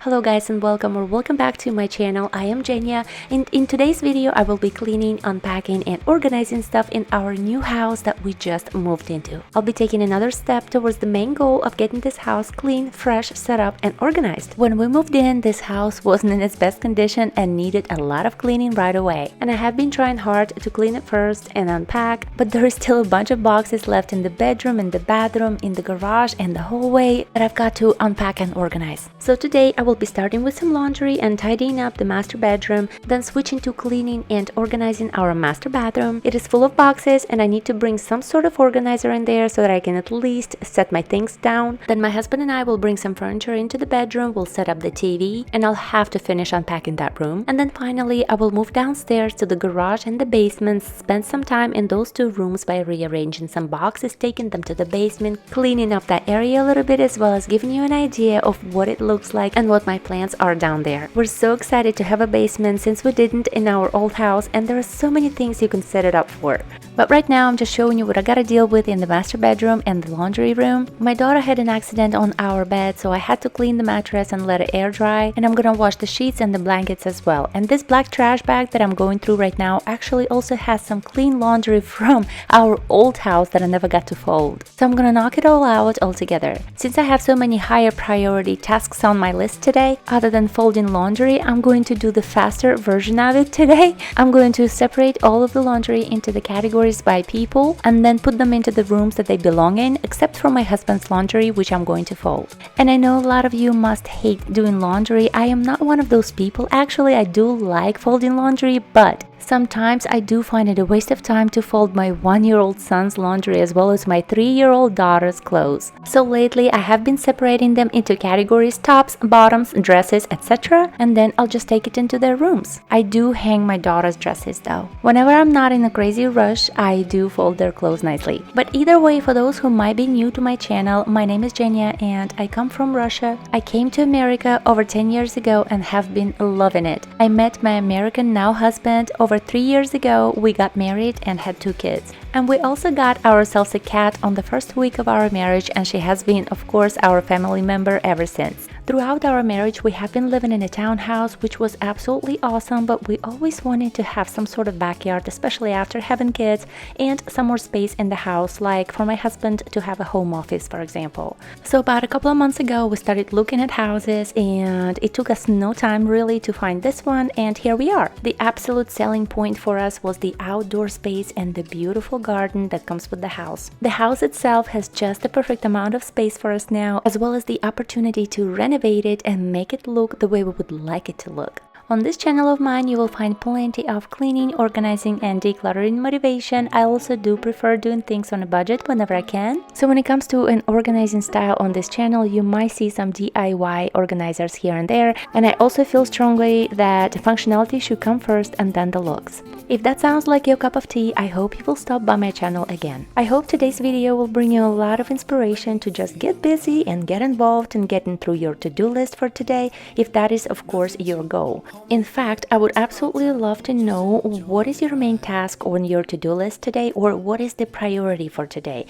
Hello guys and welcome back to my channel. I am Jenia, and in today's video I will be cleaning, unpacking and organizing stuff in our new house that we just moved into. I'll be taking another step towards the main goal of getting this house clean, fresh, set up and organized. When we moved in, this house wasn't in its best condition and needed a lot of cleaning right away. And I have been trying hard to clean it first and unpack, but there is still a bunch of boxes left in the bedroom, in the bathroom, in the garage and the hallway that I've got to unpack and organize. So today I will be starting with some laundry and tidying up the master bedroom, then switching to cleaning and organizing our master bathroom. It is full of boxes and I need to bring some sort of organizer in there so that I can at least set my things down. Then my husband and I will bring some furniture into the bedroom, we'll set up the TV, and I'll have to finish unpacking that room. And then finally I will move downstairs to the garage and the basement, spend some time in those two rooms by rearranging some boxes, taking them to the basement, cleaning up that area a little bit, as well as giving you an idea of what it looks like and what my plans are down there. We're so excited to have a basement since we didn't in our old house, and there are so many things you can set it up for. But right now I'm just showing you what I gotta deal with in the master bedroom and the laundry room. My daughter had an accident on our bed, so I had to clean the mattress and let it air dry, and I'm gonna wash the sheets and the blankets as well. And this black trash bag that I'm going through right now actually also has some clean laundry from our old house that I never got to fold. So I'm gonna knock it all out altogether. Since I have so many higher priority tasks on my list today, other than folding laundry, I'm going to do the faster version of it today. I'm going to separate all of the laundry into the categories by people and then put them into the rooms that they belong in, except for my husband's laundry, which I'm going to fold. And I know a lot of you must hate doing laundry. I am not one of those people. Actually, I do like folding laundry, but sometimes I do find it a waste of time to fold my 1-year-old son's laundry as well as my 3-year-old daughter's clothes. So lately I have been separating them into categories: tops, bottoms, dresses, etc. And then I'll just take it into their rooms. I do hang my daughter's dresses though. Whenever I'm not in a crazy rush, I do fold their clothes nicely. But either way, for those who might be new to my channel, my name is Jenia and I come from Russia. I came to America over 10 years ago and have been loving it. I met my American now husband over 3 years ago. We got married and had 2 kids. And we also got ourselves a cat on the first week of our marriage, and she has been, of course, our family member ever since. Throughout our marriage, we have been living in a townhouse, which was absolutely awesome, but we always wanted to have some sort of backyard, especially after having kids, and some more space in the house, like for my husband to have a home office, for example. So about a couple of months ago, we started looking at houses, and it took us no time really to find this one, and here we are. The absolute selling point for us was the outdoor space and the beautiful garden that comes with the house. The house itself has just the perfect amount of space for us now, as well as the opportunity to renovate it and make it look the way we would like it to look. On this channel of mine, you will find plenty of cleaning, organizing, and decluttering motivation. I also do prefer doing things on a budget whenever I can. So when it comes to an organizing style on this channel, you might see some DIY organizers here and there. And I also feel strongly that functionality should come first and then the looks. If that sounds like your cup of tea, I hope you will stop by my channel again. I hope today's video will bring you a lot of inspiration to just get busy and get involved in getting through your to-do list for today, if that is, of course, your goal. In fact, I would absolutely love to know what is your main task on your to-do list today, or what is the priority for today?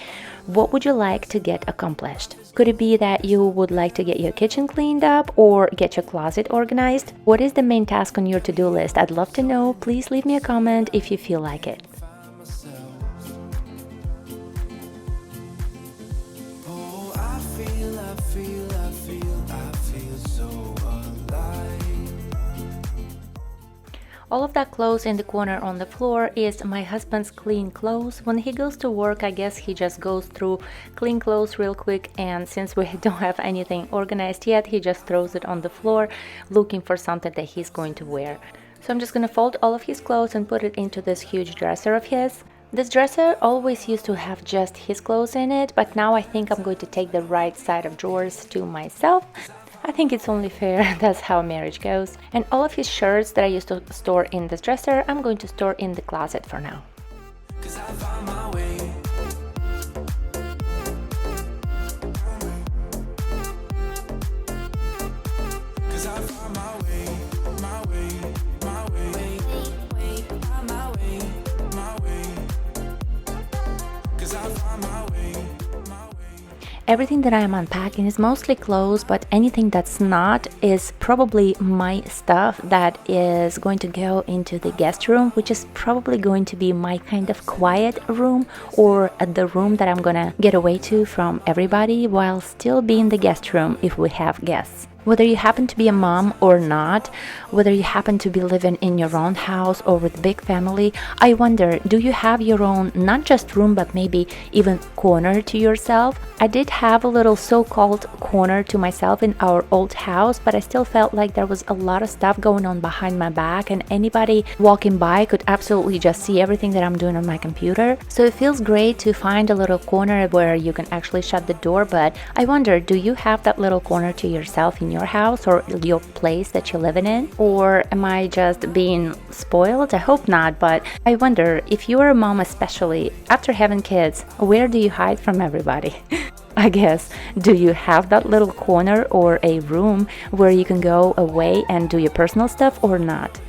What would you like to get accomplished? Could it be that you would like to get your kitchen cleaned up or get your closet organized? What is the main task on your to-do list? I'd love to know. Please leave me a comment if you feel like it. All of that clothes in the corner on the floor is my husband's clean clothes. When he goes to work, I guess he just goes through clean clothes real quick, and since we don't have anything organized yet, he just throws it on the floor looking for something that he's going to wear. So I'm just gonna fold all of his clothes and put it into this huge dresser of his. This dresser always used to have just his clothes in it, but now I think I'm going to take the right side of drawers to myself. I think it's only fair, that's how marriage goes. And all of his shirts that I used to store in this dresser, I'm going to store in the closet for now. Everything that I am unpacking is mostly clothes, but anything that's not is probably my stuff that is going to go into the guest room, which is probably going to be my kind of quiet room, or the room that I'm gonna get away to from everybody while still being the guest room if we have guests. Whether you happen to be a mom or not, whether you happen to be living in your own house or with a big family, I wonder, do you have your own, not just room, but maybe even corner to yourself? I did have a little so-called corner to myself in our old house, but I still felt like there was a lot of stuff going on behind my back, and anybody walking by could absolutely just see everything that I'm doing on my computer. So it feels great to find a little corner where you can actually shut the door, but I wonder, do you have that little corner to yourself in your house or your place that you're living in? Or am I just being spoiled? I hope not, but I wonder, if you're a mom, especially after having kids, where do you hide from everybody? I guess, do you have that little corner or a room where you can go away and do your personal stuff or not?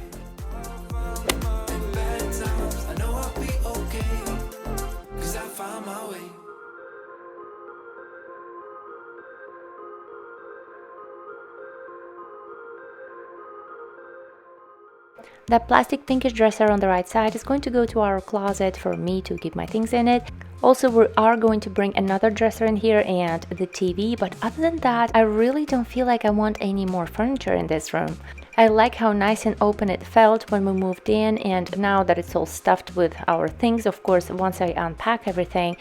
That plastic pinkish dresser on the right side is going to go to our closet for me to keep my things in it. Also, we are going to bring another dresser in here and the TV, but other than that, I really don't feel like I want any more furniture in this room. I like how nice and open it felt when we moved in, and now that it's all stuffed with our things, of course, once I unpack everything,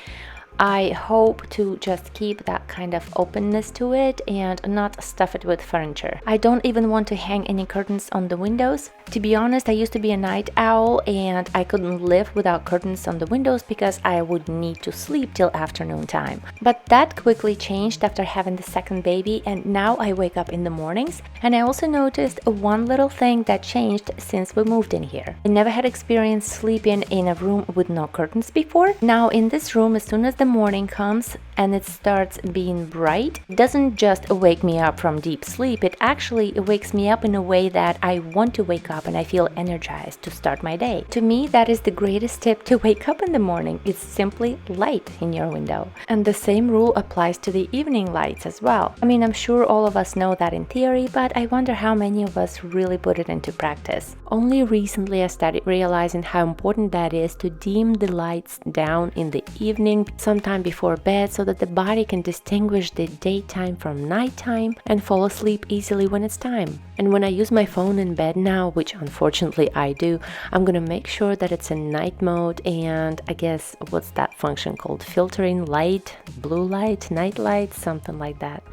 I hope to just keep that kind of openness to it and not stuff it with furniture. I don't even want to hang any curtains on the windows. To be honest, I used to be a night owl and I couldn't live without curtains on the windows because I would need to sleep till afternoon time. But that quickly changed after having the second baby, and now I wake up in the mornings. And I also noticed one little thing that changed since we moved in here. I never had experience sleeping in a room with no curtains before. Now in this room, as soon as the morning comes and it starts being bright, it doesn't just wake me up from deep sleep, it actually wakes me up in a way that I want to wake up and I feel energized to start my day. To me, that is the greatest tip to wake up in the morning. It's simply light in your window. And the same rule applies to the evening lights as well. I mean, I'm sure all of us know that in theory, but I wonder how many of us really put it into practice. Only recently I started realizing how important that is to dim the lights down in the evening, sometime before bed, so that the body can distinguish the daytime from nighttime and fall asleep easily when it's time. And when I use my phone in bed now, which unfortunately I do, I'm gonna make sure that it's in night mode, and I guess, what's that function called? Filtering light, blue light, night light, something like that.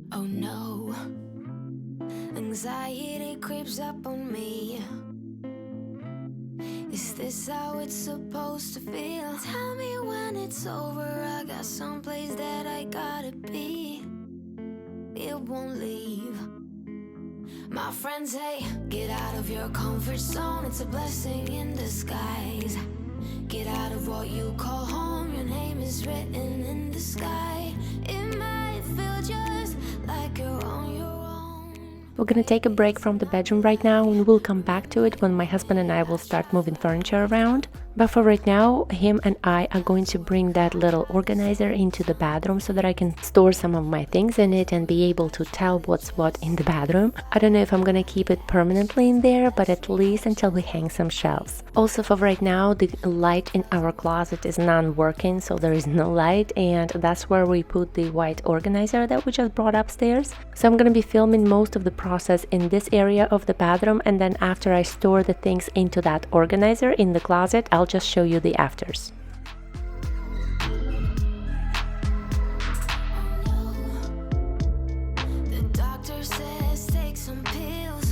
Oh no, anxiety creeps up on me. Is this how it's supposed to feel? Tell me when it's over, I got someplace that I gotta be. It won't leave. My friends say, get out of your comfort zone, it's a blessing in disguise. Get out of what you call home, your name is written in the sky. It might feel just like you're on your own. We're gonna take a break from the bedroom right now, and we'll come back to it when my husband and I will start moving furniture around. But for right now, him and I are going to bring that little organizer into the bathroom so that I can store some of my things in it and be able to tell what's what in the bathroom. I don't know if I'm gonna keep it permanently in there, but at least until we hang some shelves. Also, for right now, the light in our closet is non-working, so there is no light, and that's where we put the white organizer that we just brought upstairs. So I'm gonna be filming most of the process in this area of the bathroom, and then after I store the things into that organizer in the closet, I'll just show you the afters. The doctor says take some pills,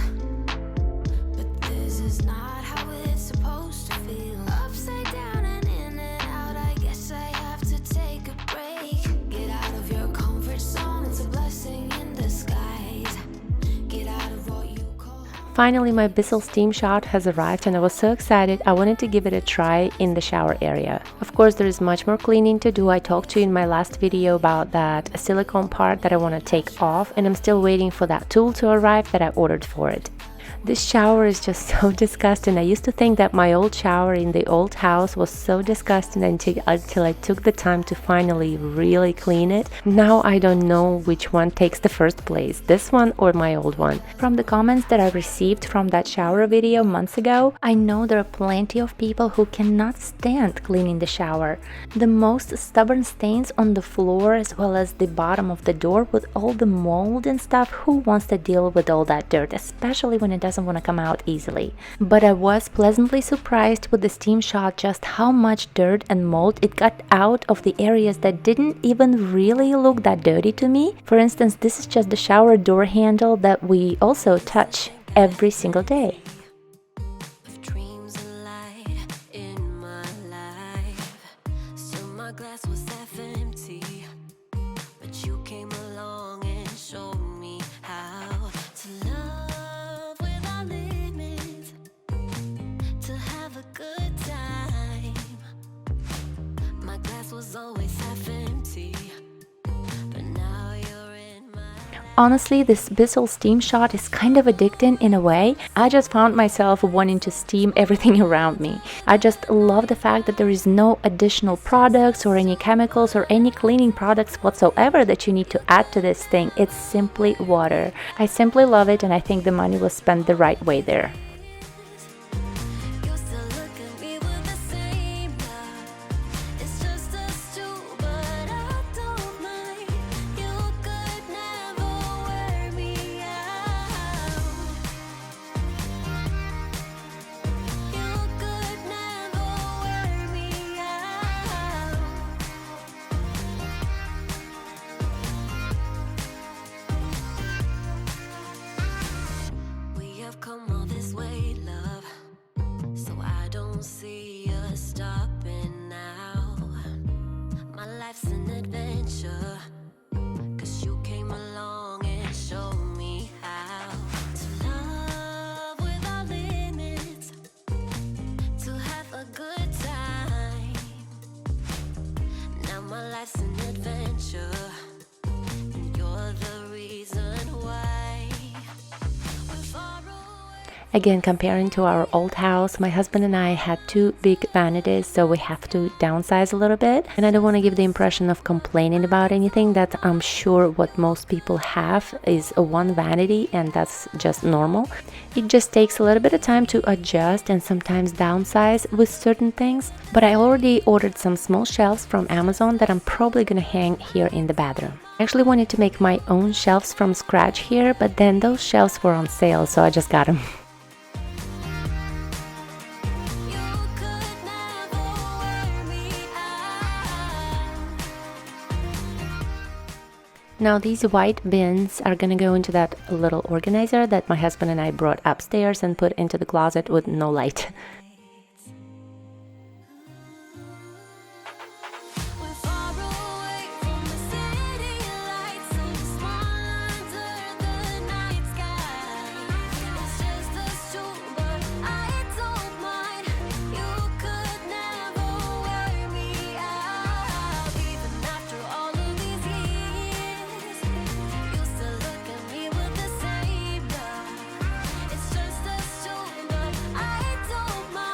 but this is not how it's supposed to feel. Upside down and in and out, I guess I have to take a break. Get out of your comfort zone, it's a blessing in disguise. Get out of what you call home. Finally, my Bissell steam shot has arrived and I was so excited I wanted to give it a try in the shower area. Of course, there is much more cleaning to do. I talked to you in my last video about that silicone part that I want to take off, and I'm still waiting for that tool to arrive that I ordered for it. This shower is just so disgusting. I used to think that my old shower in the old house was so disgusting until I took the time to finally really clean it. Now I don't know which one takes the first place, this one or my old one. From the comments that I received from that shower video months ago, I know there are plenty of people who cannot stand cleaning the shower. The most stubborn stains on the floor as well as the bottom of the door with all the mold and stuff. Who wants to deal with all that dirt, especially when it doesn't want to come out easily? But I was pleasantly surprised with the steam shot just how much dirt and mold it got out of the areas that didn't even really look that dirty to me. For instance, this is just the shower door handle that we also touch every single day. With dreams alight in my life, still my glass was half empty, but you came along and showed me how to love without limits, to have a good time. My glass was always half empty, but now you're in my life. Honestly, this Bissell steam shot is kind of addicting in a way. I just found myself wanting to steam everything around me. I just love the fact that there is no additional products or any chemicals or any cleaning products whatsoever that you need to add to this thing. It's simply water. I simply love it, and I think the money was spent the right way there. You still look at me with the same love. It's just us two, but I don't mind. You could never wear me out. You could never wear me out. We have come all this way, love, so I don't see us stopping now. My life's an adventure, 'cause you came along and showed me how to love without limits, to have a good time. Now my life's an adventure, and you're the reason why we're far away. Again, comparing to our old house, my husband and I had two big vanities, so we have to downsize a little bit. And I don't want to give the impression of complaining about anything. That I'm sure what most people have is a one vanity, and that's just normal. It just takes a little bit of time to adjust and sometimes downsize with certain things. But I already ordered some small shelves from Amazon that I'm probably gonna hang here in the bathroom. I actually wanted to make my own shelves from scratch here, but then those shelves were on sale, so I just got them. You could never wear me out. Now these white bins are gonna go into that little organizer that my husband and I brought upstairs and put into the closet with no light. We're far away from the city lights, so small under the night sky. It's just us two, but I don't mind. You could never wear me out, even after all of these years. You still look at me with the same love. It's just us two, but I don't mind.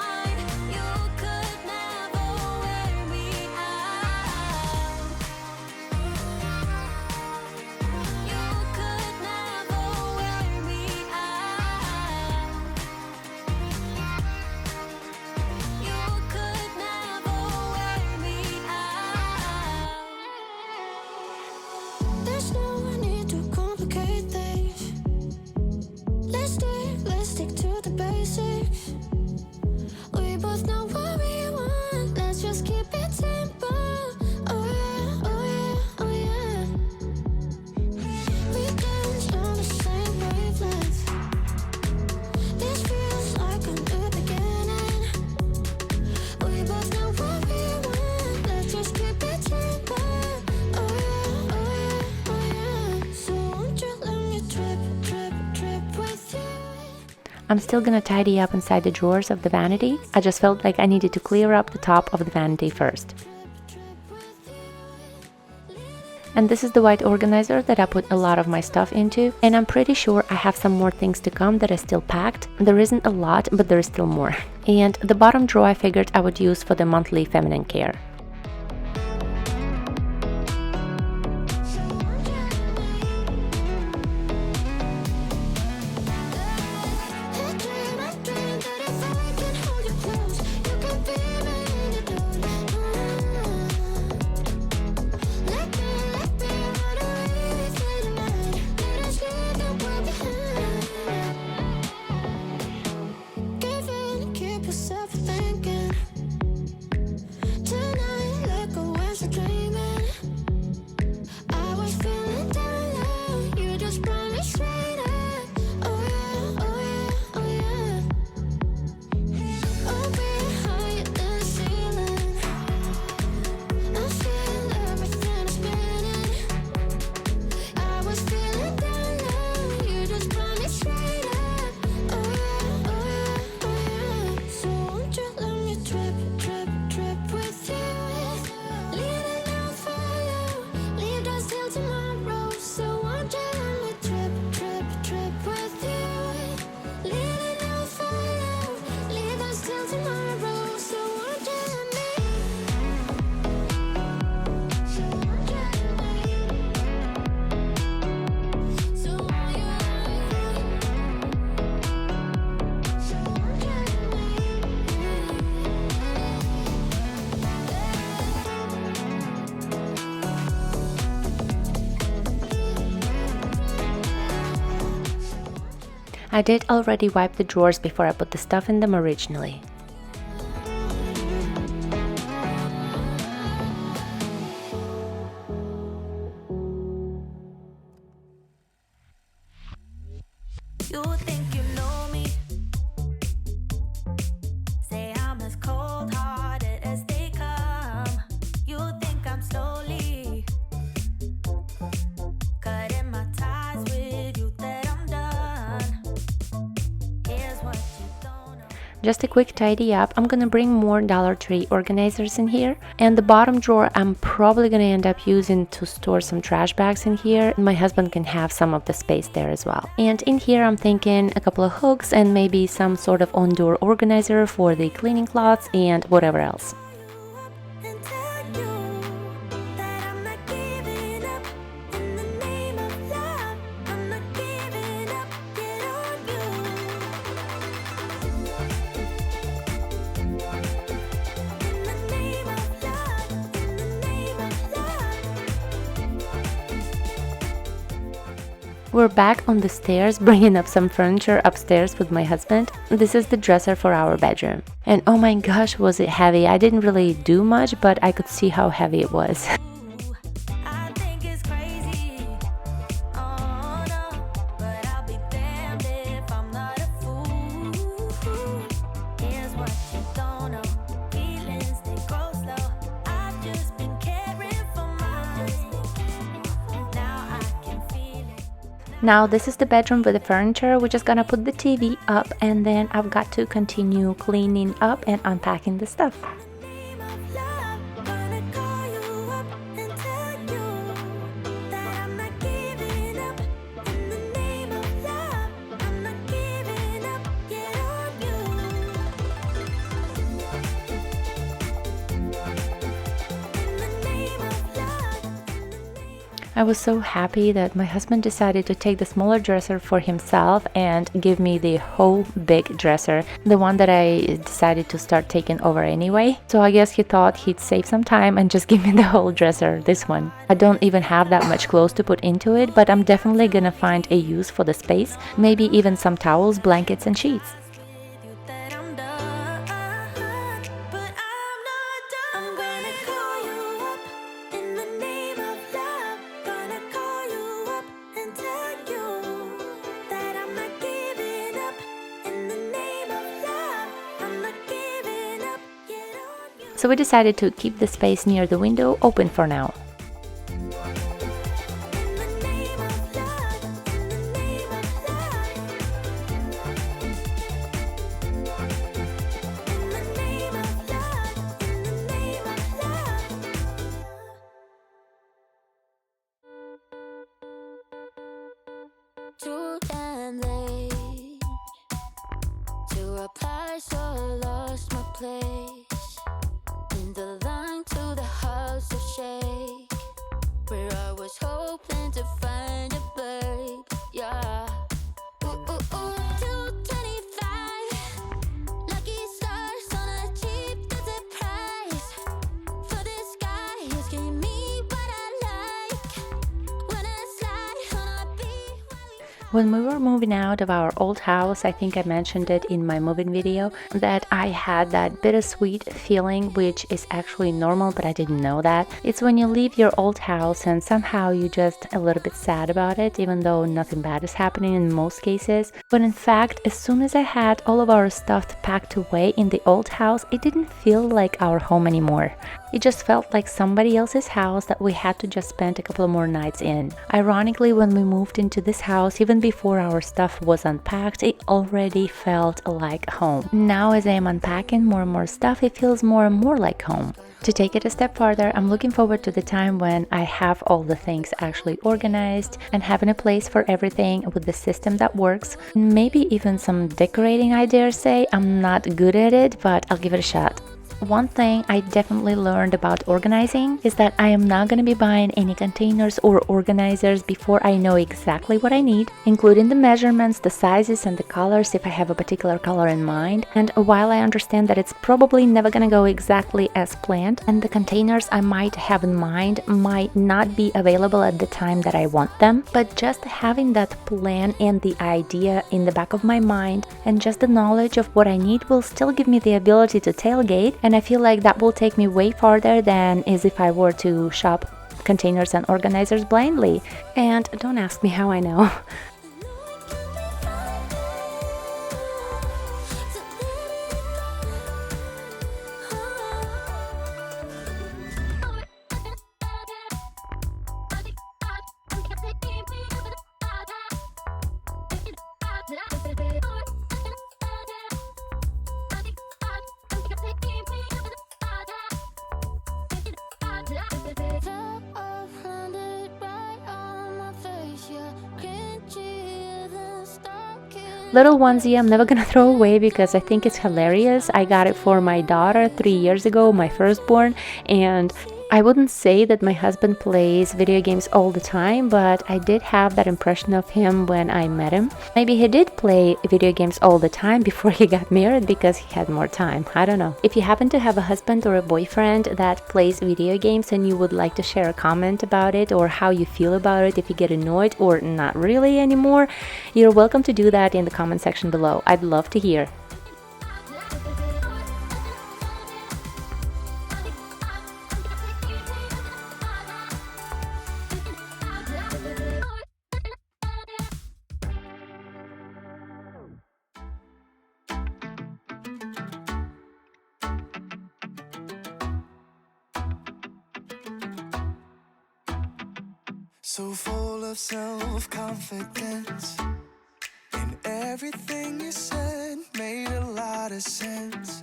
I'm still gonna tidy up inside the drawers of the vanity. I just felt like I needed to clear up the top of the vanity first. And this is the white organizer that I put a lot of my stuff into, and I'm pretty sure I have some more things to come that are still packed. There isn't a lot, but there is still more. And the bottom drawer I figured I would use for the monthly feminine care. I did already wipe the drawers before I put the stuff in them originally. You think you know me? Say I'm as cold-hearted as they come. You think I'm slowly cutting my ties with you, that I'm done. Here's what you don't know. Just a quick tidy up. I'm gonna bring more Dollar Tree organizers in here, and the bottom drawer I'm probably gonna end up using to store some trash bags in here. My husband can have some of the space there as well. And in here I'm thinking a couple of hooks and maybe some sort of on-door organizer for the cleaning cloths and whatever else. And tell you that I'm not giving up. In the name of love, I'm not giving up. Get on you. In the name of love, in the name of love. We're back on the stairs, bringing up some furniture upstairs with my husband. This is the dresser for our bedroom. And oh my gosh, was it heavy. I didn't really do much, but I could see how heavy it was. I think it's crazy. Oh no, but I'll be damned if I'm not a fool. Here's what you don't know. Feelings, they grow slow. I've just been caring for mine. Now I can feel it. Now this is the bedroom with the furniture. We're just gonna put the TV up, and then I've got to continue cleaning up and unpacking the stuff. Name of love, gonna call you up and tell you that I'm not giving up. In the name of love, I'm not giving up. Get on you. In the name of love. I was so happy that my husband decided to take the smaller dresser for himself and give me the whole big dresser, the one that I decided to start taking over anyway. So I guess he thought he'd save some time and just give me the whole dresser, this one. I don't even have that much clothes to put into it, but I'm definitely gonna find a use for the space, maybe even some towels, blankets, and sheets. That I'm done, but I'm not done. I'm gonna call you up in the name of love. Gonna call you up and tell you that I'm not giving up. In the name of love, I'm not giving up. Get on you. So we decided to keep the space near the window open for now. In the name of love, in the name of love. to reply, so I lost my place in the line to the house of shake, where I was hoping to find a babe. Yeah. Ooh, ooh, ooh, 225 lucky stars on a cheap desert price for this guy who's giving me what I like when I slide on a beat while we When we were moving out of our old house, I think I mentioned it in my moving video, that I had that bittersweet feeling, which is actually normal, but I didn't know that. It's when you leave your old house and somehow you're just a little bit sad about it, even though nothing bad is happening in most cases. But in fact, as soon as I had all of our stuff packed away in the old house, it didn't feel like our home anymore. It just felt like somebody else's house that we had to just spend a couple more nights in. Ironically, when we moved into this house, even before our stuff was unpacked, it already felt like home. Now, as I am unpacking more and more stuff, it feels more and more like home. To take it a step farther, I'm looking forward to the time when I have all the things actually organized and having a place for everything with the system that works. Maybe even some decorating, I dare say. I'm not good at it, but I'll give it a shot. One thing I definitely learned about organizing is that I am not going to be buying any containers or organizers before I know exactly what I need, including the measurements, the sizes, and the colors if I have a particular color in mind. And while I understand that it's probably never going to go exactly as planned, and the containers I might have in mind might not be available at the time that I want them, but just having that plan and the idea in the back of my mind and just the knowledge of what I need will still give me the ability to tailgate, and I feel like that will take me way farther than as if I were to shop containers and organizers blindly. And don't ask me how I know. Little onesie I'm never gonna throw away because I think it's hilarious. I got it for my daughter 3 years ago, my firstborn, and I wouldn't say that my husband plays video games all the time, but I did have that impression of him when I met him. Maybe he did play video games all the time before he got married because he had more time. I don't know. If you happen to have a husband or a boyfriend that plays video games and you would like to share a comment about it or how you feel about it, if you get annoyed or not really anymore, you're welcome to do that in the comment section below. I'd love to hear. So full of self-confidence, and everything you said made a lot of sense.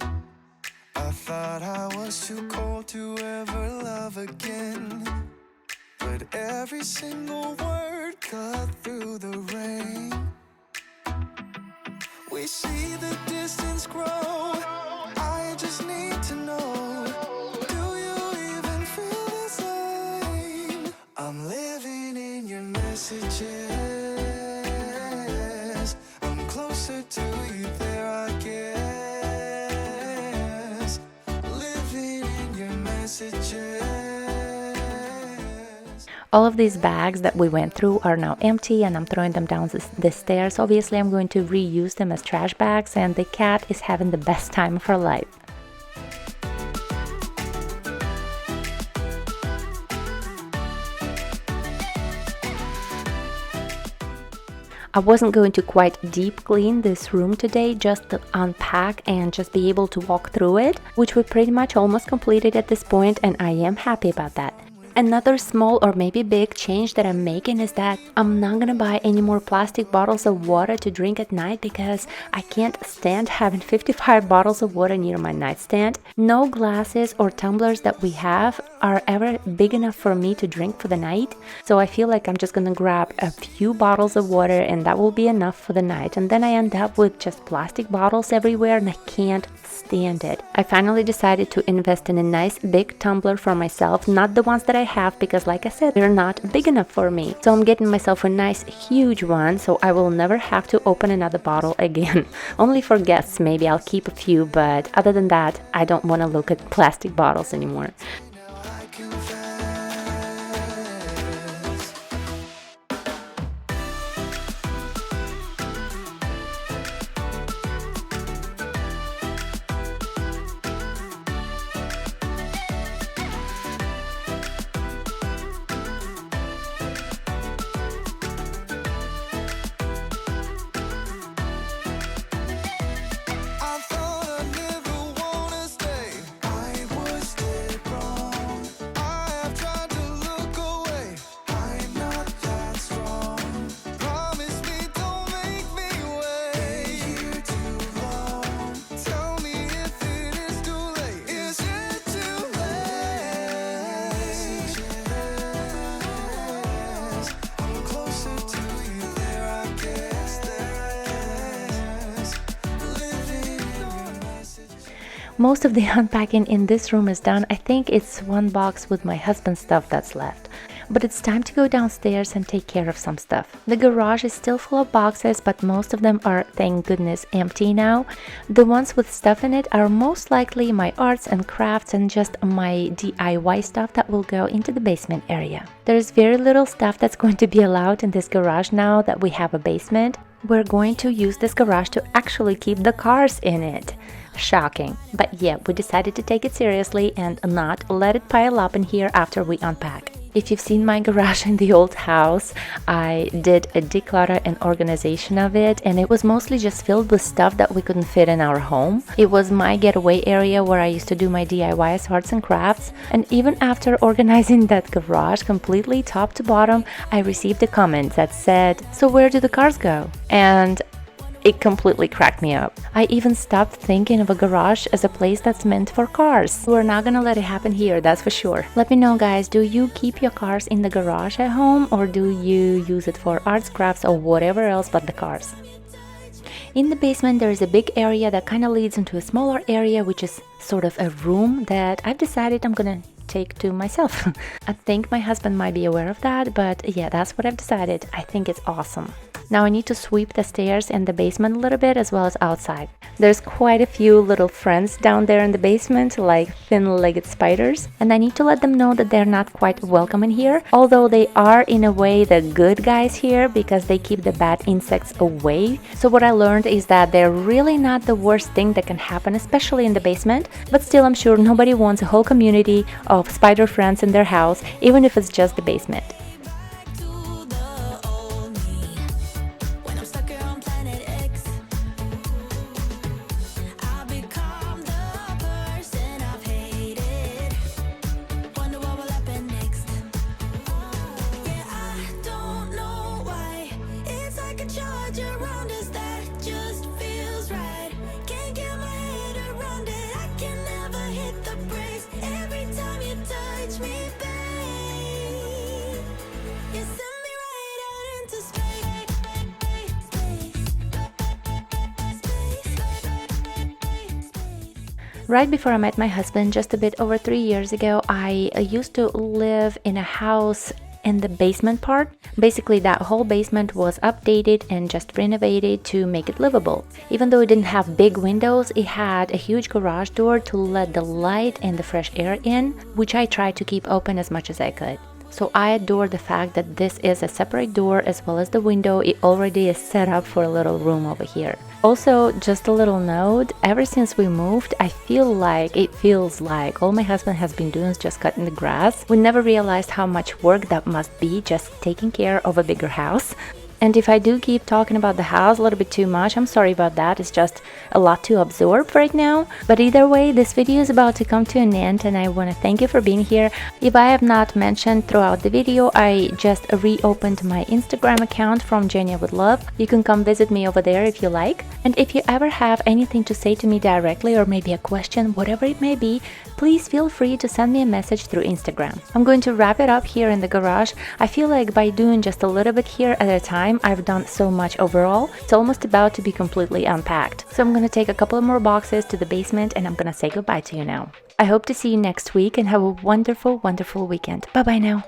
I thought I was too cold to ever love again, but every single word cut through the rain. We see the distance grow, I just need to know, do you even feel the same? I'm living in your messages, I'm closer to you there I guess, living in your messages. All of these bags that we went through are now empty and I'm throwing them down the stairs. Obviously, I'm going to reuse them as trash bags, and the cat is having the best time of her life. I wasn't going to quite deep clean this room today, just to unpack and just be able to walk through it, which we pretty much almost completed at this point, and I am happy about that. Another small or maybe big change that I'm making is that I'm not gonna buy any more plastic bottles of water to drink at night because I can't stand having 55 bottles of water near my nightstand. No glasses or tumblers that we have are ever big enough for me to drink for the night, so I feel like I'm just gonna grab a few bottles of water and that will be enough for the night, and then I end up with just plastic bottles everywhere and I can't stand it. I finally decided to invest in a nice big tumbler for myself, not the ones that I have because like I said, they're not big enough for me. So I'm getting myself a nice huge one so I will never have to open another bottle again. Only for guests maybe I'll keep a few, but other than that I don't want to look at plastic bottles anymore. Most of the unpacking in this room is done. I think it's one box with my husband's stuff that's left. But it's time to go downstairs and take care of some stuff. The garage is still full of boxes, but most of them are, thank goodness, empty now. The ones with stuff in it are most likely my arts and crafts and just my DIY stuff that will go into the basement area. There's very little stuff that's going to be allowed in this garage now that we have a basement. We're going to use this garage to actually keep the cars in it. Shocking. But yeah, we decided to take it seriously and not let it pile up in here after we unpack. If you've seen my garage in the old house, I did a declutter and organization of it, and it was mostly just filled with stuff that we couldn't fit in our home. It was my getaway area where I used to do my DIYs, arts and crafts, and even after organizing that garage completely top to bottom, I received a comment that said, "So where do the cars go?" And it completely cracked me up. I even stopped thinking of a garage as a place that's meant for cars. We're not gonna let it happen here, that's for sure. Let me know, guys, do you keep your cars in the garage at home or do you use it for arts, crafts, or whatever else but the cars? In the basement there is a big area that kind of leads into a smaller area, which is sort of a room that I've decided I'm gonna take to myself. I think my husband might be aware of that, but yeah, that's what I've decided. I think it's awesome. Now I need to sweep the stairs and the basement a little bit as well as outside. There's quite a few little friends down there in the basement, like thin-legged spiders, and I need to let them know that they're not quite welcome in here, although they are in a way the good guys here because they keep the bad insects away. So what I learned is that they're really not the worst thing that can happen, especially in the basement, but still I'm sure nobody wants a whole community of spider friends in their house, even if it's just the basement. Right before I met my husband, just a bit over 3 years ago, I used to live in a house in the basement part. Basically, that whole basement was updated and just renovated to make it livable. Even though it didn't have big windows, it had a huge garage door to let the light and the fresh air in, which I tried to keep open as much as I could. So I adore the fact that this is a separate door as well as the window. It already is set up for a little room over here. Also, just a little note, ever since we moved, it feels like all my husband has been doing is just cutting the grass. We never realized how much work that must be just taking care of a bigger house. And if I do keep talking about the house a little bit too much, I'm sorry about that. It's just a lot to absorb right now. But either way, this video is about to come to an end, and I want to thank you for being here. If I have not mentioned throughout the video, I just reopened my Instagram account from Jenia with Love. You can come visit me over there if you like. And if you ever have anything to say to me directly, or maybe a question, whatever it may be, please feel free to send me a message through Instagram. I'm going to wrap it up here in the garage. I feel like by doing just a little bit here at a time, I've done so much overall. It's almost about to be completely unpacked. So I'm gonna take a couple of more boxes to the basement, and I'm gonna say goodbye to you now. I hope to see you next week, and have a wonderful, wonderful weekend. Bye bye now.